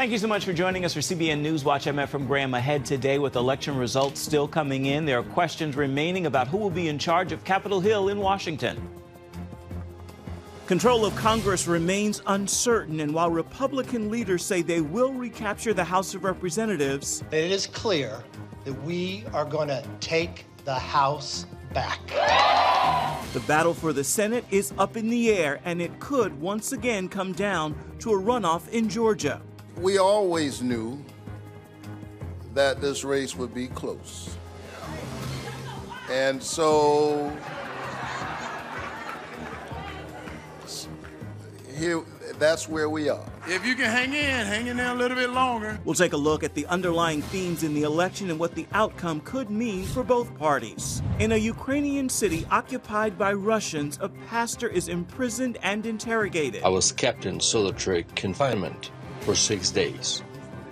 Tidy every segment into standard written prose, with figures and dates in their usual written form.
Thank you so much for joining us for CBN NewsWatch AM from Graham. Ahead today with election results still coming in. There are questions remaining about who will be in charge of Capitol Hill in Washington. Control of Congress remains uncertain, and while Republican leaders say they will recapture the House of Representatives, it is clear that we are going to take the House back. The battle for the Senate is up in the air, and it could once again come down to a runoff in Georgia. We always knew that this race would be close. And so here, that's where we are. If you can hang in there a little bit longer. We'll take a look at the underlying themes in the election and what the outcome could mean for both parties. In a Ukrainian city occupied by Russians, a pastor is imprisoned and interrogated. I was kept in solitary confinement for 6 days.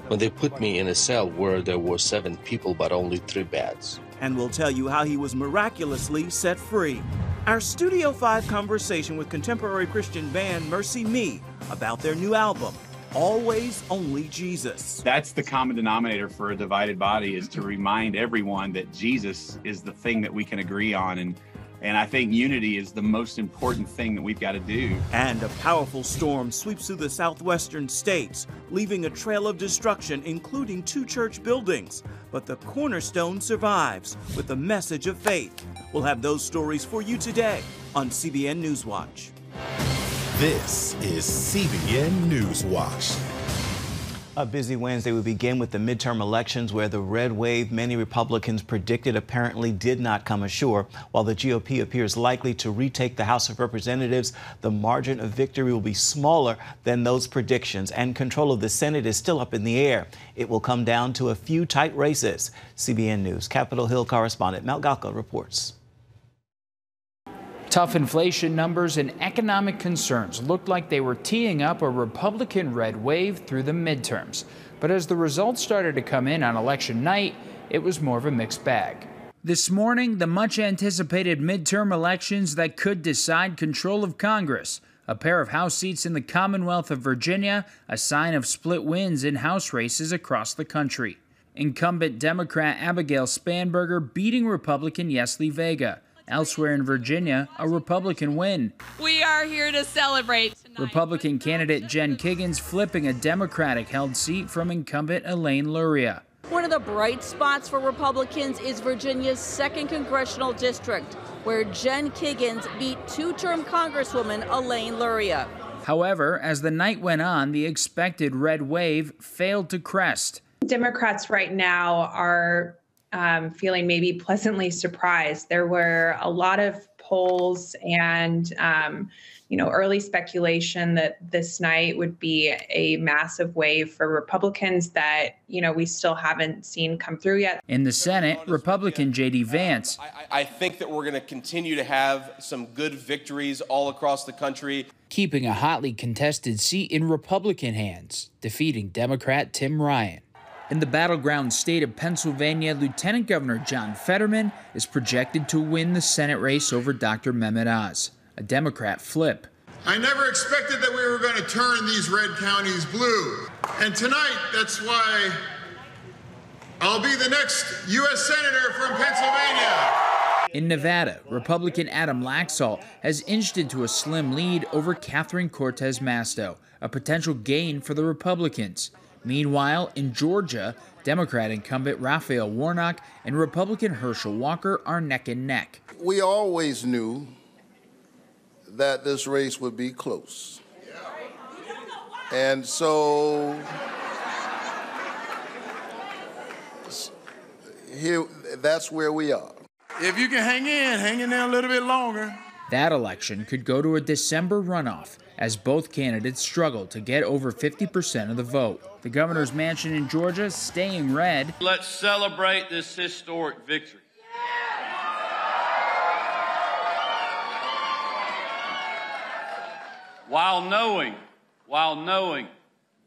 When they put me in a cell where there were 7 people but only 3 beds. And we'll tell you how he was miraculously set free. Our Studio 5 conversation with contemporary Christian band Mercy Me about their new album, Always Only Jesus. That's the common denominator for a divided body, is to remind everyone that Jesus is the thing that we can agree on. And I think unity is the most important thing that we've got to do. And a powerful storm sweeps through the southwestern states, leaving a trail of destruction, including 2 church buildings. But the cornerstone survives with a message of faith. We'll have those stories for you today on CBN NewsWatch. This is CBN NewsWatch. A busy Wednesday. We begin with the midterm elections, where the red wave many Republicans predicted apparently did not come ashore. While the GOP appears likely to retake the House of Representatives, the margin of victory will be smaller than those predictions, and control of the Senate is still up in the air. It will come down to a few tight races. CBN News Capitol Hill correspondent Mel Galka reports. Tough inflation numbers and economic concerns looked like they were teeing up a Republican red wave through the midterms. But as the results started to come in on election night, it was more of a mixed bag. This morning, the much-anticipated midterm elections that could decide control of Congress. A pair of House seats in the Commonwealth of Virginia, a sign of split wins in House races across the country. Incumbent Democrat Abigail Spanberger beating Republican Yesli Vega. Elsewhere in Virginia, a Republican win. We are here to celebrate tonight. Republican candidate Jen Kiggins flipping a Democratic-held seat from incumbent Elaine Luria. One of the bright spots for Republicans is Virginia's 2nd congressional district, where Jen Kiggins beat 2-term Congresswoman Elaine Luria. However, as the night went on, the expected red wave failed to crest. Democrats right now are feeling maybe pleasantly surprised. There were a lot of polls and, early speculation that this night would be a massive wave for Republicans that, we still haven't seen come through yet. In the Senate, Republican J.D. Vance. I think that we're going to continue to have some good victories all across the country. Keeping a hotly contested seat in Republican hands, defeating Democrat Tim Ryan. In the battleground state of Pennsylvania, Lieutenant Governor John Fetterman is projected to win the Senate race over Dr. Mehmet Oz, a Democrat flip. I never expected that we were going to turn these red counties blue. And tonight, that's why I'll be the next U.S. Senator from Pennsylvania. In Nevada, Republican Adam Laxalt has inched into a slim lead over Catherine Cortez Masto, a potential gain for the Republicans. Meanwhile, in Georgia, Democrat incumbent Raphael Warnock and Republican Herschel Walker are neck and neck. We always knew that this race would be close. And so here, that's where we are. If you can hang in there a little bit longer. That election could go to a December runoff, as both candidates struggle to get over 50% of the vote. The governor's mansion in Georgia staying red. Let's celebrate this historic victory. While knowing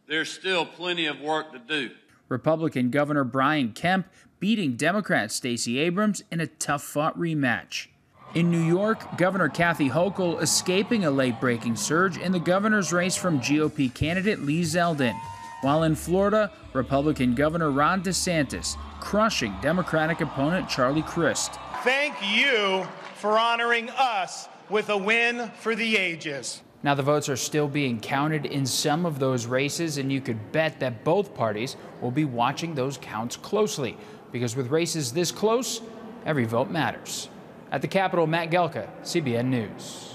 there's still plenty of work to do. Republican Governor Brian Kemp beating Democrat Stacey Abrams in a tough-fought rematch. In New York, Governor Kathy Hochul escaping a late-breaking surge in the governor's race from GOP candidate Lee Zeldin. While in Florida, Republican Governor Ron DeSantis crushing Democratic opponent Charlie Crist. Thank you for honoring us with a win for the ages. Now, the votes are still being counted in some of those races, and you could bet that both parties will be watching those counts closely, because with races this close, every vote matters. At the Capitol, Matt Gelka, CBN News.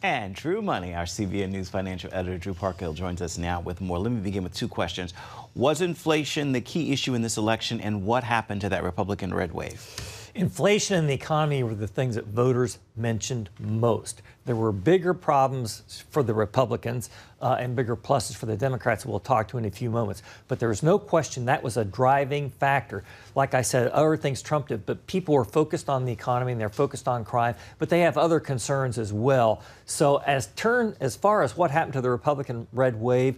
And Drew Money, our CBN News financial editor, Drew Parkhill, joins us now with more. Let me begin with two questions. Was inflation the key issue in this election, and what happened to that Republican red wave? Inflation and the economy were the things that voters mentioned most. There were bigger problems for the Republicans and bigger pluses for the Democrats we'll talk to in a few moments. But there was no question that was a driving factor. Like I said, other things trumped it, but people were focused on the economy and they're focused on crime, but they have other concerns as well. So as far as what happened to the Republican red wave,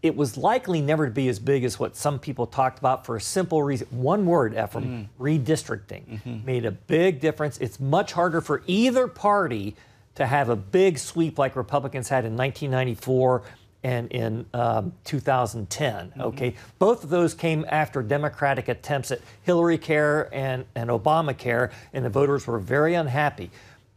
it was likely never to be as big as what some people talked about for a simple reason. One word, Ephraim, redistricting made a big difference. It's much harder for either party to have a big sweep like Republicans had in 1994 and in 2010. Okay, both of those came after Democratic attempts at Hillary Care and Obamacare, and the voters were very unhappy.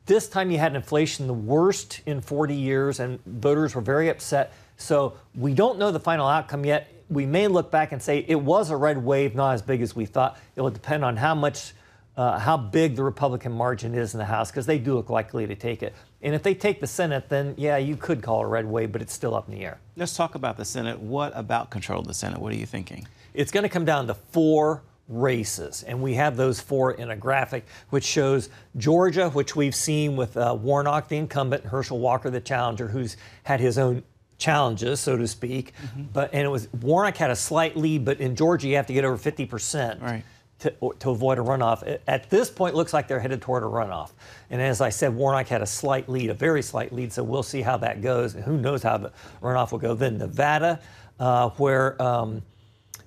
This time you had inflation the worst in 40 years, and voters were very upset. So we don't know the final outcome yet. We may look back and say it was a red wave, not as big as we thought. It will depend on how big the Republican margin is in the House, because they do look likely to take it. And if they take the Senate, then yeah, you could call it a red wave, but it's still up in the air. Let's talk about the Senate. What about control of the Senate? What are you thinking? It's going to come down to 4 races, and we have those 4 in a graphic which shows Georgia, which we've seen with Warnock, the incumbent, and Herschel Walker, the challenger, who's had his own challenges, so to speak. And it was Warnock had a slight lead, but in Georgia you have to get over 50% to avoid a runoff. At this point, it looks like they're headed toward a runoff. And as I said, Warnock had a slight lead, a very slight lead, so we'll see how that goes, and who knows how the runoff will go. Then Nevada, where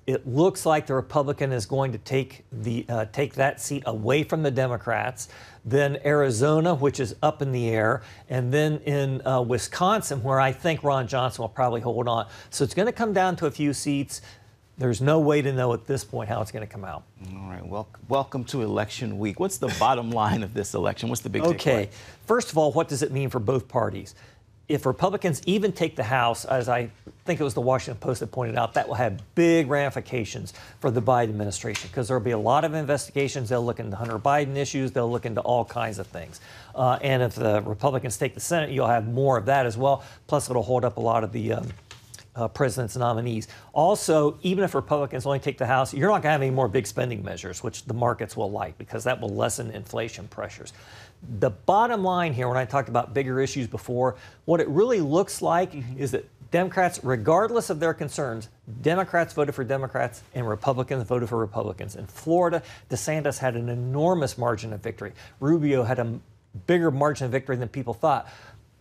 it looks like the Republican is going to take that seat away from the Democrats. Then Arizona, which is up in the air, and then in Wisconsin, where I think Ron Johnson will probably hold on. So it's going to come down to a few seats. There's no way to know at this point how it's going to come out. All right. Well, welcome to election week. What's the bottom line of this election? What's the big takeaway? Okay. First of all, what does it mean for both parties? If Republicans even take the House, as I think it was the Washington Post that pointed out, that will have big ramifications for the Biden administration, because there will be a lot of investigations. They'll look into Hunter Biden issues. They'll look into all kinds of things. And if the Republicans take the Senate, you'll have more of that as well. Plus, it'll hold up a lot of the president's nominees. Also, even if Republicans only take the House, you're not going to have any more big spending measures, which the markets will like, because that will lessen inflation pressures. The bottom line here, when I talked about bigger issues before, what it really looks like is that Democrats, regardless of their concerns, Democrats voted for Democrats and Republicans voted for Republicans. In Florida, DeSantis had an enormous margin of victory. Rubio had a bigger margin of victory than people thought.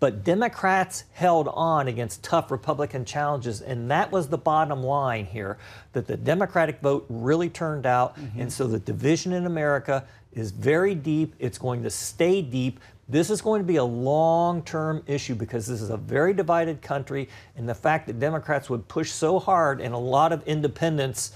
But Democrats held on against tough Republican challenges, and that was the bottom line here, that the Democratic vote really turned out, and so the division in America is very deep. It's going to stay deep. This is going to be a long-term issue, because this is a very divided country, and the fact that Democrats would push so hard and a lot of independents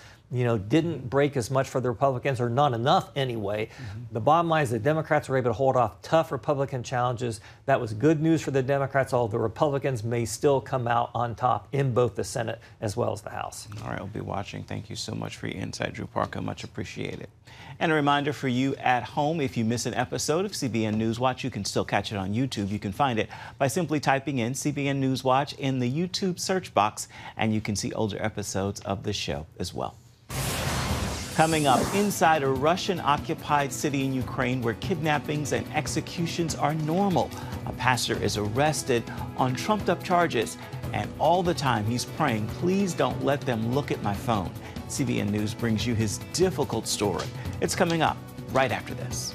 didn't break as much for the Republicans, or not enough anyway. The bottom line is the Democrats were able to hold off tough Republican challenges. That was good news for the Democrats, although the Republicans may still come out on top in both the Senate as well as the House. All right, we'll be watching. Thank you so much for your insight, Drew Parker. Much appreciated. And a reminder for you at home, if you miss an episode of CBN NewsWatch, you can still catch it on YouTube. You can find it by simply typing in CBN NewsWatch in the YouTube search box, and you can see older episodes of the show as well. Coming up, inside a Russian-occupied city in Ukraine where kidnappings and executions are normal. A pastor is arrested on trumped-up charges, and all the time he's praying, please don't let them look at my phone. CBN News brings you his difficult story. It's coming up right after this.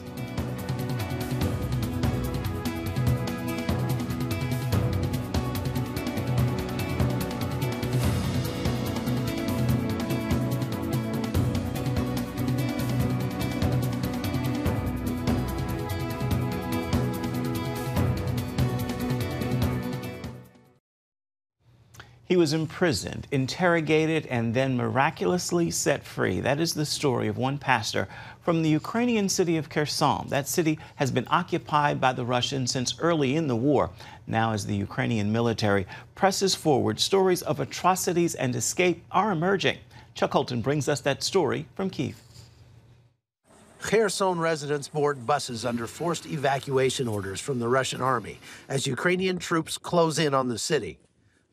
He was imprisoned, interrogated, and then miraculously set free. That is the story of one pastor from the Ukrainian city of Kherson. That city has been occupied by the Russians since early in the war. Now, as the Ukrainian military presses forward, stories of atrocities and escape are emerging. Chuck Holton brings us that story from Kyiv. Kherson residents board buses under forced evacuation orders from the Russian army as Ukrainian troops close in on the city.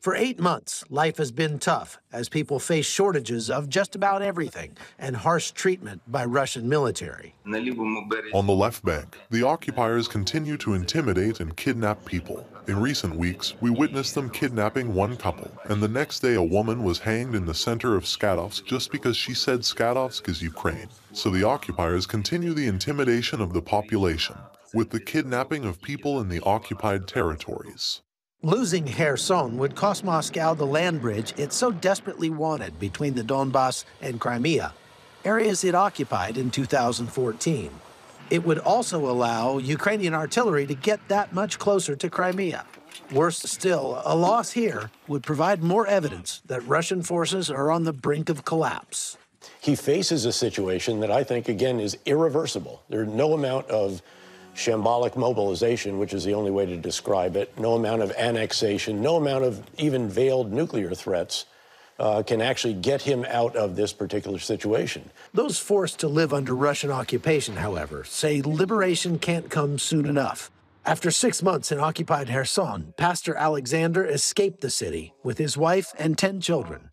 For 8 months, life has been tough as people face shortages of just about everything and harsh treatment by Russian military. On the left bank, the occupiers continue to intimidate and kidnap people. In recent weeks, we witnessed them kidnapping one couple, and the next day a woman was hanged in the center of Skatovsk just because she said Skatovsk is Ukraine. So the occupiers continue the intimidation of the population, with the kidnapping of people in the occupied territories. Losing Kherson would cost Moscow the land bridge it so desperately wanted between the Donbass and Crimea, areas it occupied in 2014. It would also allow Ukrainian artillery to get that much closer to Crimea. Worse still, a loss here would provide more evidence that Russian forces are on the brink of collapse. He faces a situation that I think, again, is irreversible. There's no amount of shambolic mobilization, which is the only way to describe it, no amount of annexation, no amount of even veiled nuclear threats can actually get him out of this particular situation. Those forced to live under Russian occupation, however, say liberation can't come soon enough. After 6 months in occupied Kherson, Pastor Alexander escaped the city with his wife and 10 children.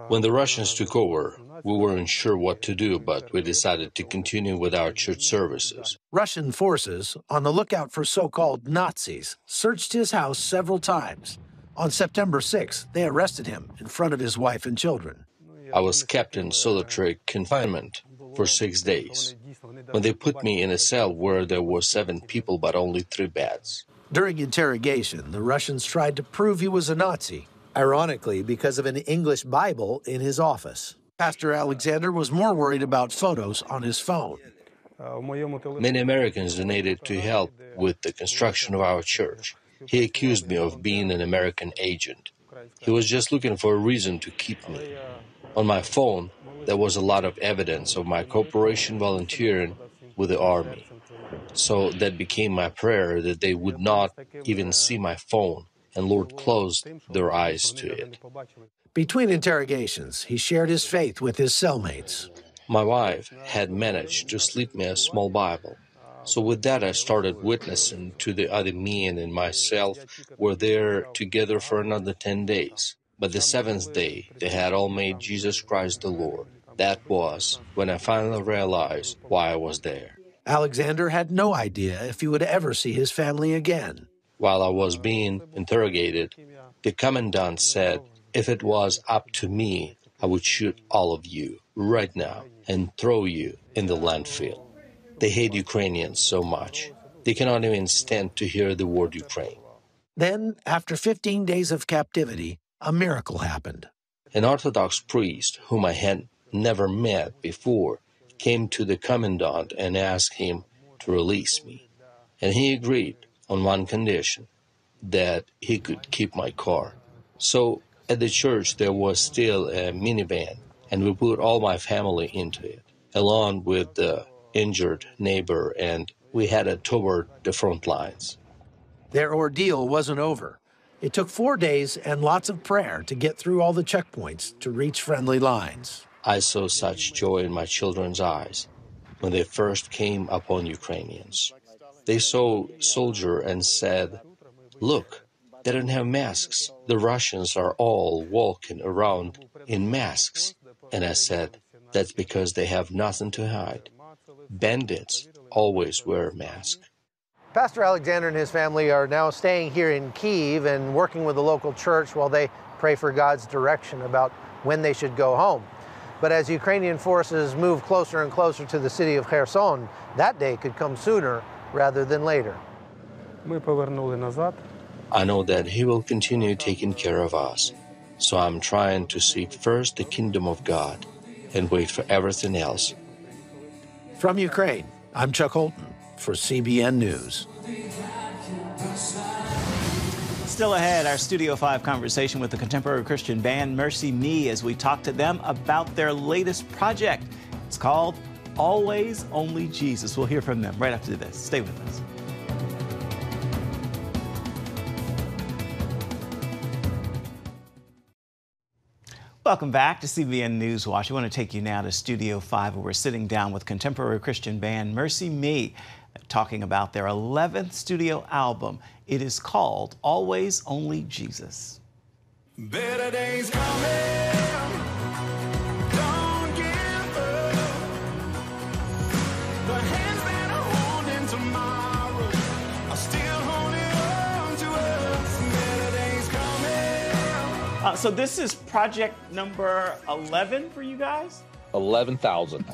When the Russians took over, we weren't sure what to do, but we decided to continue with our church services. Russian forces, on the lookout for so-called Nazis, searched his house several times. On September 6th, they arrested him in front of his wife and children. I was kept in solitary confinement for 6 days, when they put me in a cell where there were 7 people but only 3 beds. During interrogation, the Russians tried to prove he was a Nazi, ironically because of an English Bible in his office. Pastor Alexander was more worried about photos on his phone. Many Americans donated to help with the construction of our church. He accused me of being an American agent. He was just looking for a reason to keep me. On my phone, there was a lot of evidence of my cooperation volunteering with the army. So that became my prayer that they would not even see my phone, and Lord closed their eyes to it. Between interrogations, he shared his faith with his cellmates. My wife had managed to slip me a small Bible. So with that, I started witnessing to the other men and myself were there together for another 10 days. But the 7th day, they had all made Jesus Christ the Lord. That was when I finally realized why I was there. Alexander had no idea if he would ever see his family again. While I was being interrogated, the commandant said, if it was up to me, I would shoot all of you right now and throw you in the landfill. They hate Ukrainians so much. They cannot even stand to hear the word Ukraine. Then, after 15 days of captivity, a miracle happened. An Orthodox priest, whom I had never met before, came to the commandant and asked him to release me. And he agreed on one condition, that he could keep my car. So at the church there was still a minivan, and we put all my family into it, along with the injured neighbor, and we headed toward the front lines. Their ordeal wasn't over. It took 4 days and lots of prayer to get through all the checkpoints to reach friendly lines. I saw such joy in my children's eyes when they first came upon Ukrainians. They saw a soldier and said, look, they don't have masks. The Russians are all walking around in masks. And I said, that's because they have nothing to hide. Bandits always wear masks. Pastor Alexander and his family are now staying here in Kyiv and working with the local church while they pray for God's direction about when they should go home. But as Ukrainian forces move closer and closer to the city of Kherson, that day could come sooner rather than later. I know that He will continue taking care of us. So I'm trying to seek first the kingdom of God and wait for everything else. From Ukraine, I'm Chuck Holton for CBN News. Still ahead, our Studio 5 conversation with the contemporary Christian band Mercy Me as we talk to them about their latest project. It's called Always Only Jesus. We'll hear from them right after this. Stay with us. Welcome back to CBN NewsWatch. I want to take you now to Studio 5, where we're sitting down with contemporary Christian band Mercy Me, talking about their 11th studio album. It is called Always Only Jesus. Better days coming. Don't give up. The hands that are holding tomorrow are still holding on to us. Better days coming. So this is project number 11 for you guys? 11,000.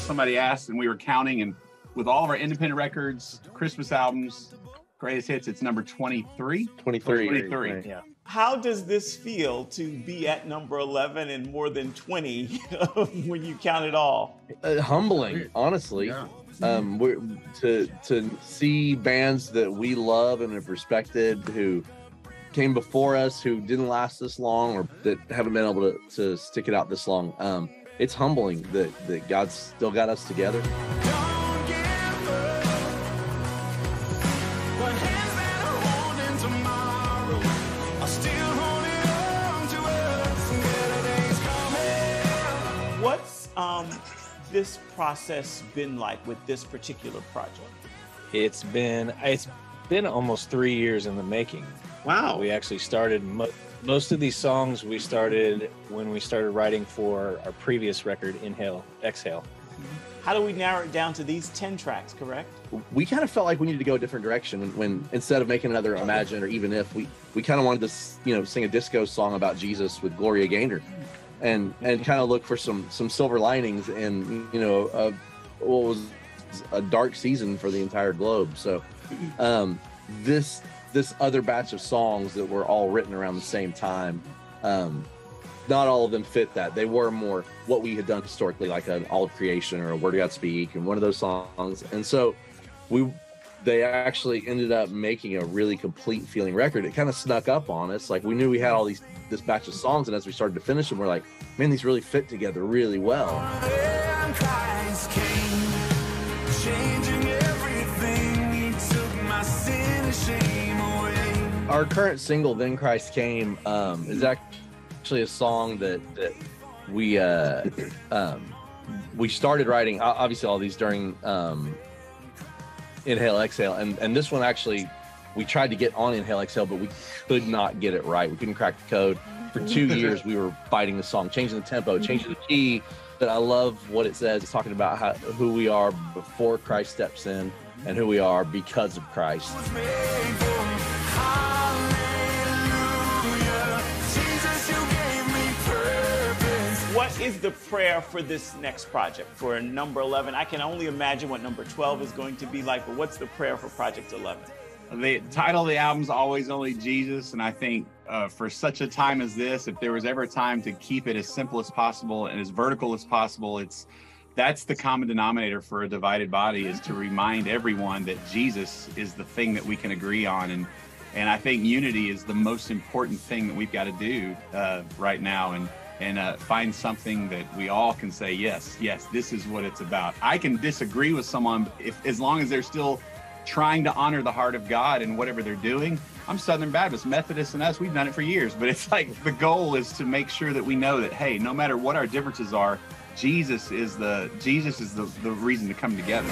Somebody asked, and we were counting, and with all of our independent records, Christmas albums, greatest hits, it's number 23. 23. Right. Yeah. How does this feel to be at number 11 and more than 20 when you count it all? Humbling, honestly. Yeah. To see bands that we love and have respected who came before us, who didn't last this long, or that haven't been able to stick it out this long. It's humbling that God's still got us together. What's this process been like with this particular project? It's been almost 3 years in the making. Wow. We actually started most of these songs we started when we started writing for our previous record, Inhale, Exhale. How do we narrow it down to these 10 tracks, correct? We kind of felt like we needed to go a different direction when instead of making another Imagine or Even If, we kind of wanted to sing a disco song about Jesus with Gloria Gaynor and kind of look for some silver linings in what was a dark season for the entire globe. So this other batch of songs that were all written around the same time, not all of them fit that. They were more what we had done historically, like an All of Creation or a Word of God Speak and one of those songs. And so they actually ended up making a really complete feeling record. It kind of snuck up on us. Like we knew we had all this batch of songs, and as we started to finish them, we're like, man, these really fit together really well. Christ came, changing everything. He took my sin and shame away. Our current single, Then Christ Came, is actually a song that we started writing, obviously all these during Inhale, Exhale, and this one actually we tried to get on Inhale, Exhale, but we could not get it right. We couldn't crack the code. For 2 years we were fighting the song, changing the tempo, changing the key. But I love what it says. It's talking about who we are before Christ steps in and who we are because of Christ. What is the prayer for this next project, for number 11? I can only imagine what number 12 is going to be like, but what's the prayer for project 11? The title of the album is Always Only Jesus, and I think for such a time as this, if there was ever a time to keep it as simple as possible and as vertical as possible, that's the common denominator for a divided body, is to remind everyone that Jesus is the thing that we can agree on. And I think unity is the most important thing that we've got to do right now, and find something that we all can say, yes, this is what it's about. I can disagree with someone as long as they're still trying to honor the heart of God in whatever they're doing. I'm Southern Baptist, Methodist, and us, we've done it for years, but it's like the goal is to make sure that we know that, hey, no matter what our differences are, Jesus is the reason to come together.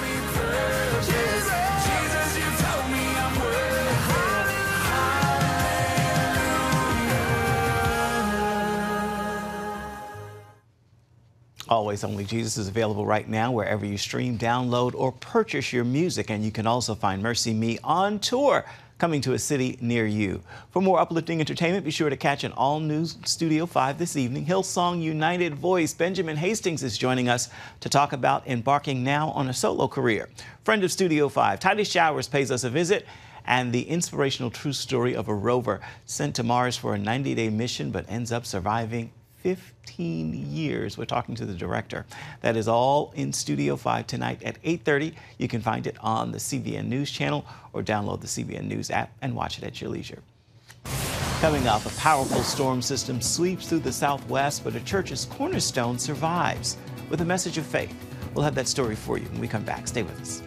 Always Only Jesus is available right now wherever you stream, download, or purchase your music. And you can also find Mercy Me on tour, coming to a city near you. For more uplifting entertainment, be sure to catch an all-new Studio 5 this evening. Hillsong United voice Benjamin Hastings is joining us to talk about embarking now on a solo career. Friend of Studio 5, Titus Showers, pays us a visit, and the inspirational true story of a rover sent to Mars for a 90-day mission but ends up surviving 15 years. We're talking to the director. That is all in Studio 5 tonight at 8:30. You can find it on the CBN News Channel or download the CBN News app and watch it at your leisure. Coming up, a powerful storm system sweeps through the southwest, but a church's cornerstone survives with a message of faith. We'll have that story for you when we come back. Stay with us.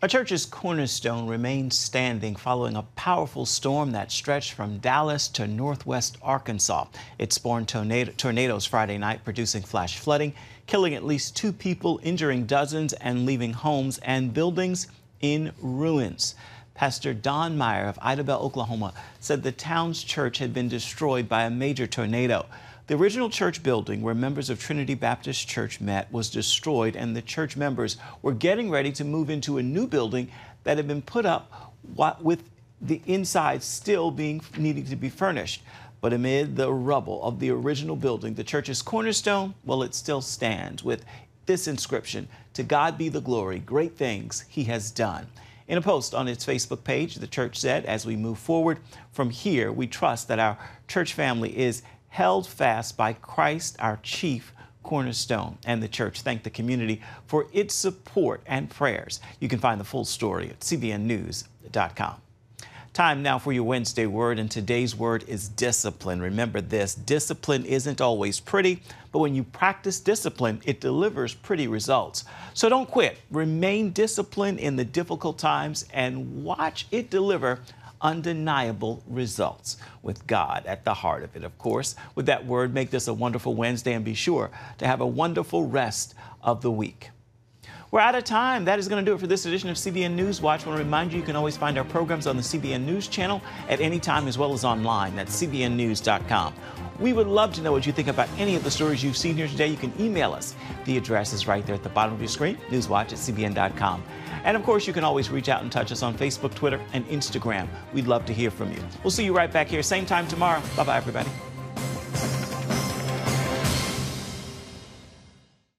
A church's cornerstone remained standing following a powerful storm that stretched from Dallas to northwest Arkansas. It spawned tornadoes Friday night, producing flash flooding, killing at least 2 people, injuring dozens, and leaving homes and buildings in ruins. Pastor Don Meyer of Idabel, Oklahoma, said the town's church had been destroyed by a major tornado. The original church building where members of Trinity Baptist Church met was destroyed, and the church members were getting ready to move into a new building that had been put up with the inside still needing to be furnished. But amid the rubble of the original building, the church's cornerstone, well, it still stands with this inscription: "To God be the glory, great things he has done." In a post on its Facebook page, the church said, "As we move forward from here, we trust that our church family is held fast by Christ, our chief cornerstone." And the church thanked the community for its support and prayers. You can find the full story at cbnnews.com. Time now for your Wednesday word, and today's word is discipline. Remember this: discipline isn't always pretty, but when you practice discipline, it delivers pretty results. So don't quit. Remain disciplined in the difficult times and watch it deliver undeniable results, with God at the heart of it, of course. With that word, make this a wonderful Wednesday, and be sure to have a wonderful rest of the week. We're out of time. That is going to do it for this edition of CBN News Watch. I want to remind you, you can always find our programs on the CBN News Channel at any time, as well as online at cbnnews.com. We would love to know what you think about any of the stories you've seen here today. You can email us. The address is right there at the bottom of your screen, newswatch@cbn.com. And of course, you can always reach out and touch us on Facebook, Twitter, and Instagram. We'd love to hear from you. We'll see you right back here, same time tomorrow. Bye-bye, everybody.